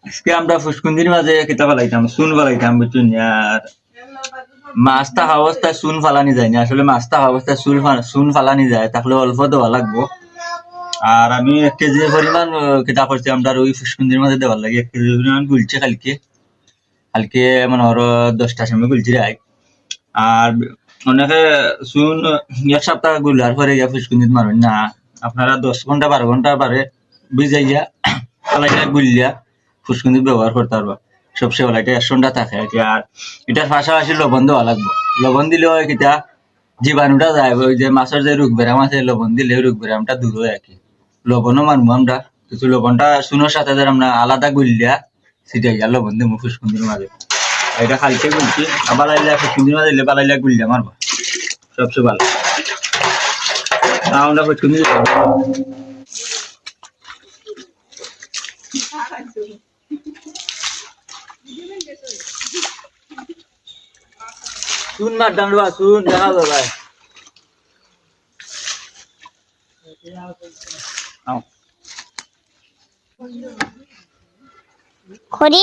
আজকে আমরা ফুসকুন্দির মাঝে কিতা ফেলাইতাম, চুন ফেলাইতাম বুঝছেন। আর মাছ থাকা অবস্থায় চুন ফালানি যায় না, আসলে মাছ থাকা অবস্থায় চুন ফালানি যায়, তাহলে অল্প দেওয়া লাগবো। আর আমি 1 কেজি পরিমাণ কিতা করছি আমরা ওই ফুসকুন্দির মাঝে দেওয়ার লাগে 1 কেজি পরিমাণ গুলছে কালকে। কালকে মনে হলো 10টার সময় গুলছি রাখ। আর অনেকে চুন 1 সপ্তাহ গুলার পরে গিয়া ফুসকুন্দিত মারেন না, আপনারা 10 ঘন্টা 12 ঘন্টা পারে ভিজাই গিয়া ফালাইয়া গুলিয়া ফুসকুন্দিত ব্যবহার করতে পারবা। সবচেয়ে ভালো এটা 1 ঘন্টা থাকে আর কি। আর এটার পাশাপাশি লবণ দেওয়া লাগবে। লবণ দিলেও কিটা জীবাণুটা যায়, ওই যে মাছের যে রোগ ব্যারাম আছে, লবণ দিলে রোগ ব্যারামটা দূর হয় আর কি। লবণও মানবো আমরা, কিন্তু লবণটা চুনের সাথে ধর আমরা আলাদা গুলিয়া ছিটাই গিয়া লবণ দেবো ফুসকুন্দির মাঝে। এটা খাইতে বলছি, বালাইলা ফুসকুন্দির মাঝে দিলে বালাইলা গুলিয়া মারবা সবচেয়ে ভালো। আমরা ফুসকুন্দি চুন মারতাম রে, চুন দেখা ভাই। খড়ি